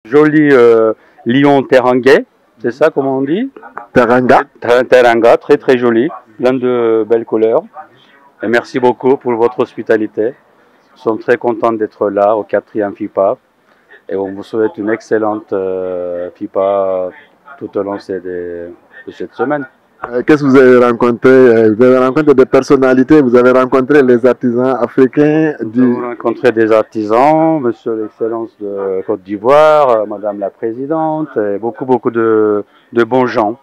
Joli lion terangais, c'est ça comment on dit? Teranga. Teranga, très très joli, plein de belles couleurs. Et merci beaucoup pour votre hospitalité. Nous sommes très contents d'être là au 4e FIPA et on vous souhaite une excellente FIPA tout au long de cette semaine. Qu'est-ce que vous avez rencontré? Vous avez rencontré des personnalités, vous avez rencontré les artisans africains Nous avons rencontré des artisans, Monsieur l'Excellence de Côte d'Ivoire, Madame la Présidente, et beaucoup de bons gens.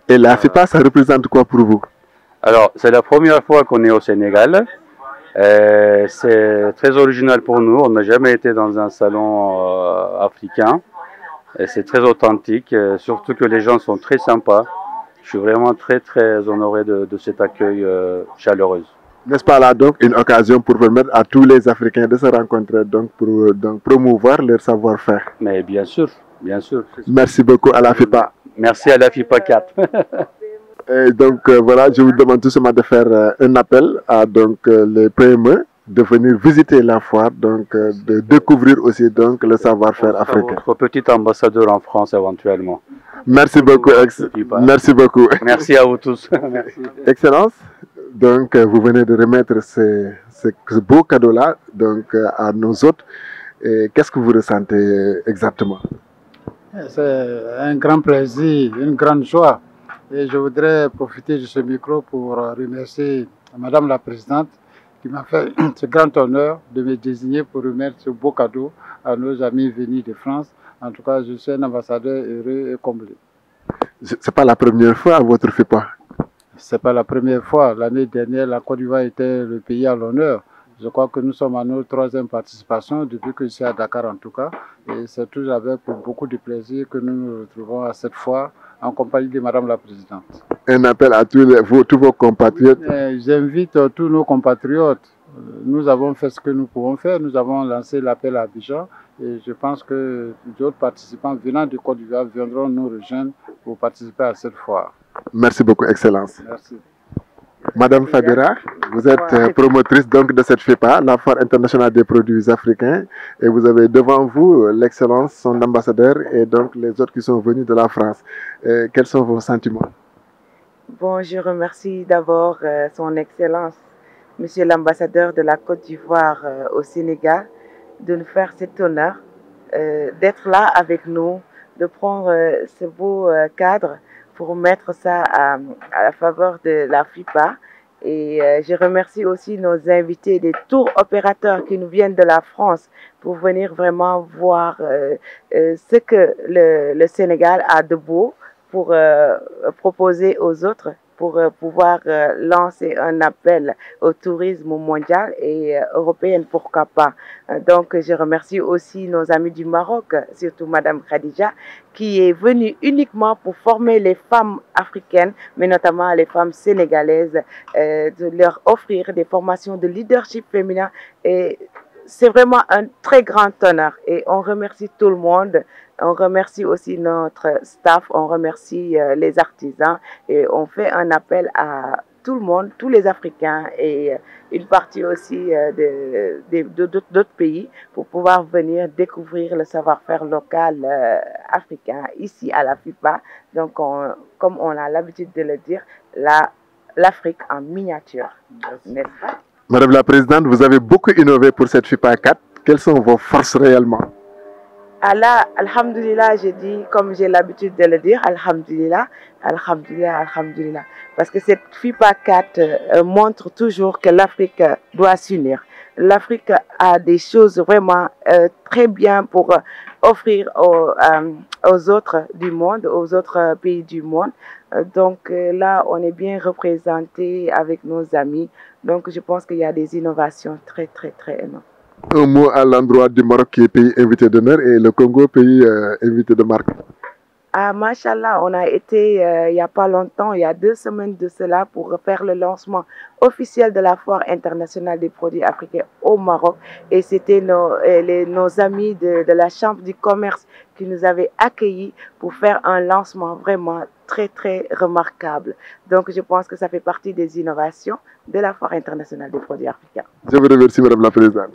Et la FIPA, ça représente quoi pour vous? Alors, c'est la première fois qu'on est au Sénégal. C'est très original pour nous. On n'a jamais été dans un salon africain. C'est très authentique, surtout que les gens sont très sympas. Je suis vraiment très honoré de cet accueil chaleureux. N'est-ce pas là donc une occasion pour permettre à tous les Africains de se rencontrer donc pour promouvoir leur savoir-faire? Mais bien sûr, bien sûr. Merci beaucoup à la FIPA. Merci à la FIPA 4. Et donc voilà, je vous demande tout simplement de faire un appel à donc les PME de venir visiter la foire, donc de découvrir aussi donc le savoir-faire africain. Votre petit ambassadeur en France éventuellement. Merci beaucoup. Merci beaucoup. Merci à vous tous. Merci. Excellence, donc vous venez de remettre ce beau cadeau-là donc à nos hôtes. Qu'est-ce que vous ressentez exactement? C'est un grand plaisir, une grande joie. Et je voudrais profiter de ce micro pour remercier Madame la Présidente qui m'a fait ce grand honneur de me désigner pour remettre ce beau cadeau à nos amis venus de France. En tout cas, je suis un ambassadeur heureux et comblé. Ce n'est pas la première fois à votre FIPA? Ce n'est pas la première fois. L'année dernière, la Côte d'Ivoire était le pays à l'honneur. Je crois que nous sommes à notre 3e participation depuis que je suis à Dakar en tout cas. Et c'est toujours avec beaucoup de plaisir que nous nous retrouvons à cette fois en compagnie de Madame la Présidente. Un appel à tous vos compatriotes. J'invite tous nos compatriotes. Nous avons fait ce que nous pouvons faire. Nous avons lancé l'appel à Abidjan. Et je pense que d'autres participants venant du Côte d'Ivoire viendront nous rejoindre pour participer à cette foire. Merci beaucoup, Excellence. Merci. Madame Fabira, vous êtes promotrice donc de cette FIPA, la Foire internationale des produits africains, et vous avez devant vous l'Excellence, son ambassadeur, et donc les autres qui sont venus de la France. Quels sont vos sentiments? Bon, je remercie d'abord son Excellence, Monsieur l'ambassadeur de la Côte d'Ivoire au Sénégal, de nous faire cet honneur, d'être là avec nous, de prendre ce beau cadre pour mettre ça à la faveur de la FIPA. Et je remercie aussi nos invités, des tours opérateurs qui nous viennent de la France pour venir vraiment voir ce que le Sénégal a de beau pour proposer aux autres, pour pouvoir lancer un appel au tourisme mondial et européen, pourquoi pas. Donc, je remercie aussi nos amis du Maroc, surtout Madame Khadija, qui est venue uniquement pour former les femmes africaines, mais notamment les femmes sénégalaises, de leur offrir des formations de leadership féminin. Et c'est vraiment un très grand honneur. Et on remercie tout le monde. On remercie aussi notre staff, on remercie les artisans et on fait un appel à tout le monde, tous les Africains et une partie aussi d'autres pays pour pouvoir venir découvrir le savoir-faire local africain ici à la FIPA. Donc, comme on a l'habitude de le dire, l'Afrique en miniature, n'est-ce pas? Madame la Présidente, vous avez beaucoup innové pour cette FIPA 4. Quelles sont vos forces réellement? Allah, alhamdulillah, j'ai dit, comme j'ai l'habitude de le dire, alhamdulillah, alhamdulillah, alhamdulillah. Parce que cette FIPA 4 montre toujours que l'Afrique doit s'unir. L'Afrique a des choses vraiment très bien pour offrir aux autres du monde, aux autres pays du monde. Donc là, on est bien représenté avec nos amis. Donc je pense qu'il y a des innovations très énormes. Un mot à l'endroit du Maroc qui est pays invité d'honneur et le Congo pays invité de marque. Ah, machallah, on a été il n'y a pas longtemps, il y a 2 semaines de cela, pour faire le lancement officiel de la Foire internationale des produits africains au Maroc. Et c'était nos amis de la Chambre du commerce qui nous avaient accueillis pour faire un lancement vraiment très remarquable. Donc je pense que ça fait partie des innovations de la Foire internationale des produits africains. Je vous remercie, Madame la Présidente.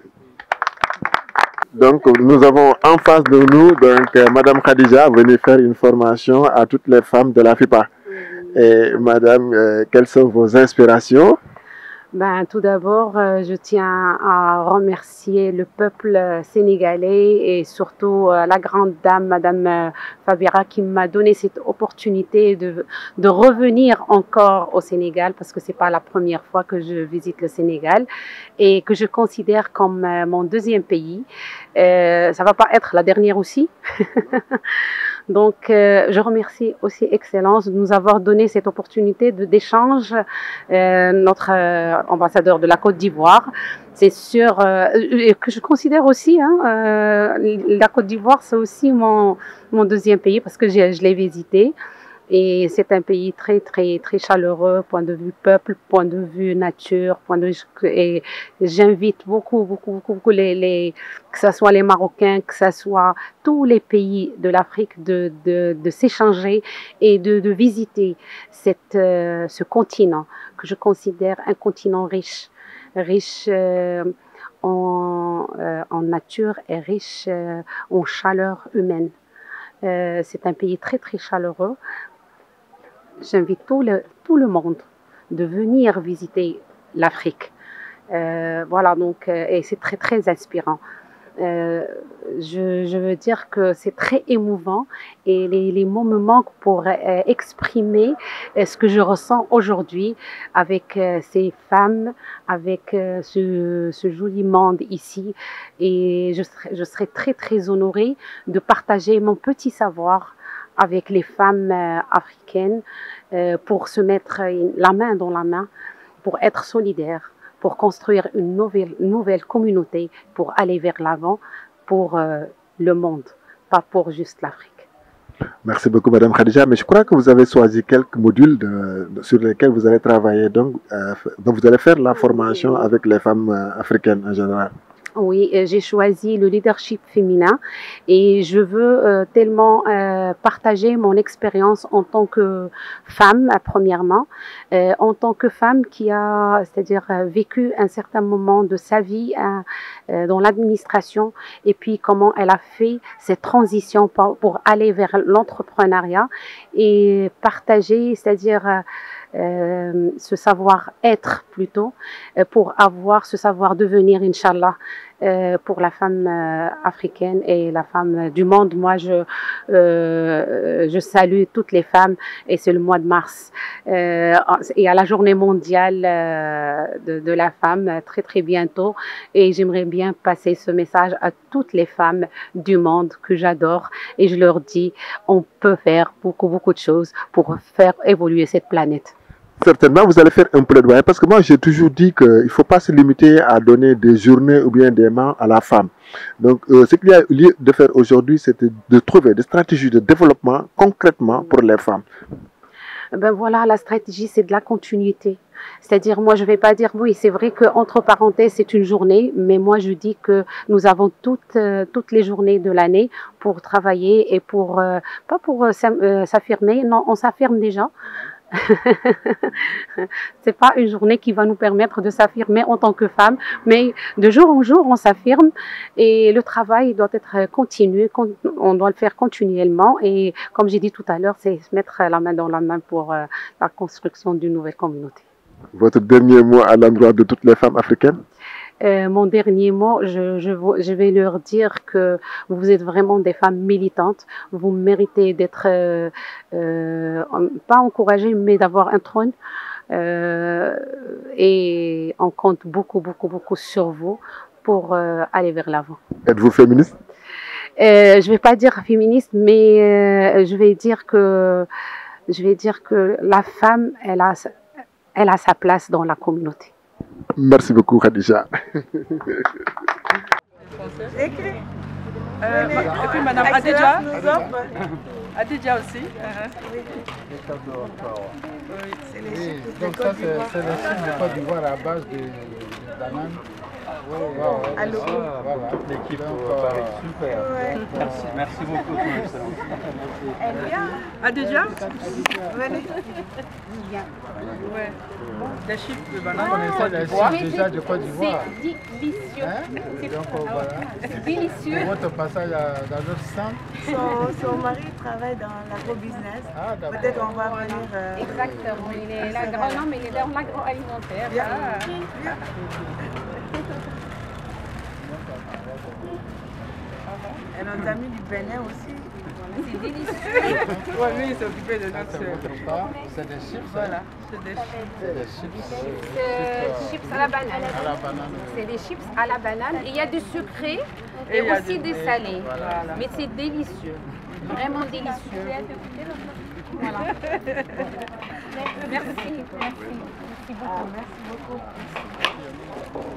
Donc, nous avons en face de nous Madame Khadija venue faire une formation à toutes les femmes de la FIPA. Et Madame, quelles sont vos inspirations? Tout d'abord, je tiens à remercier le peuple sénégalais et surtout la grande dame, Madame Fabira, qui m'a donné cette opportunité de revenir encore au Sénégal, parce que c'est pas la première fois que je visite le Sénégal et que je considère comme mon deuxième pays. Ça va pas être la dernière aussi. Donc, je remercie aussi Excellence de nous avoir donné cette opportunité d'échange. Notre ambassadeur de la Côte d'Ivoire, c'est sûr que je considère aussi, la Côte d'Ivoire, c'est aussi mon deuxième pays parce que je l'ai visité. Et c'est un pays très, très, très chaleureux, point de vue peuple, point de vue nature, et j'invite beaucoup, que ce soit les Marocains, que ce soit tous les pays de l'Afrique de s'échanger et de visiter ce continent que je considère un continent riche en nature et riche en chaleur humaine. C'est un pays très, très chaleureux. J'invite tout le monde de venir visiter l'Afrique. Voilà, donc, et c'est très, très inspirant. Je veux dire que c'est très émouvant et les mots me manquent pour exprimer ce que je ressens aujourd'hui avec ces femmes, avec ce joli monde ici. Et je serai très, très honorée de partager mon petit savoir avec les femmes africaines pour se mettre la main dans la main, pour être solidaires, pour construire une nouvelle communauté, pour aller vers l'avant, pour le monde, pas pour juste l'Afrique. Merci beaucoup Madame Khadija, mais je crois que vous avez choisi quelques modules sur lesquels vous allez travailler, donc vous allez faire la formation avec les femmes africaines en général. Oui, j'ai choisi le leadership féminin et je veux tellement partager mon expérience en tant que femme, premièrement, en tant que femme qui a, c'est-à-dire vécu un certain moment de sa vie dans l'administration et puis comment elle a fait cette transition pour aller vers l'entrepreneuriat et partager, c'est-à-dire ce savoir-être plutôt, pour avoir ce savoir-devenir, Inch'Allah, pour la femme africaine et la femme du monde. Moi, je salue toutes les femmes et c'est le mois de mars. Et à la journée mondiale de la femme, très très bientôt. Et j'aimerais bien passer ce message à toutes les femmes du monde que j'adore. Et je leur dis, on peut faire beaucoup de choses pour faire évoluer cette planète. Certainement, vous allez faire un plaidoyer parce que moi, j'ai toujours dit qu'il ne faut pas se limiter à donner des journées ou bien des mains à la femme. Donc, ce qu'il y a lieu de faire aujourd'hui, c'est de trouver des stratégies de développement concrètement pour les femmes. Ben voilà, la stratégie, c'est de la continuité. C'est-à-dire, moi, je ne vais pas dire, oui, c'est vrai qu'entre parenthèses, c'est une journée, mais moi, je dis que nous avons toutes les journées de l'année pour travailler et pour, pas pour s'affirmer, non, on s'affirme déjà. C'est pas une journée qui va nous permettre de s'affirmer en tant que femme, mais de jour en jour on s'affirme et le travail doit être continu, on doit le faire continuellement et comme j'ai dit tout à l'heure, c'est se mettre la main dans la main pour la construction d'une nouvelle communauté. Votre dernier mot à l'endroit de toutes les femmes africaines? Mon dernier mot, je vais leur dire que vous êtes vraiment des femmes militantes. Vous méritez d'être, pas encouragées, mais d'avoir un trône. Et on compte beaucoup sur vous pour aller vers l'avant. Êtes-vous féministe? Je ne vais pas dire féministe, mais je vais dire que la femme, elle a sa place dans la communauté. Merci beaucoup, Khadija. Et puis Madame Adidja, Adidja aussi. Donc ça, c'est le site de Côte d'Ivoire à base de bananes Allô. Toute l'équipe au Paris. Super. Merci beaucoup, Son Excellence. Elle vient. Ah, déjà? Venez. Ouais. Des chips de banane. On essaie les chips déjà de Côte d'Ivoire. C'est délicieux. Donc voilà. C'est délicieux. Votre passage dans notre centre. Son mari travaille dans l'agro-business. Ah, d'accord. Peut-être on va venir. Exactement. Il est l'agronome, il est dans l'agroalimentaire. Et nos amis du Bénin aussi. C'est délicieux. Ouais, lui, il s'est occupé de notre. C'est des chips. Voilà, c'est des chips. C'est des chips. Chips à la banane. À la banane. C'est des chips à la banane. Il y a du sucré Et et il y a aussi du- du salé. Voilà. Mais c'est délicieux. Vraiment délicieux. Voilà. Merci. Merci. Merci beaucoup. Merci beaucoup.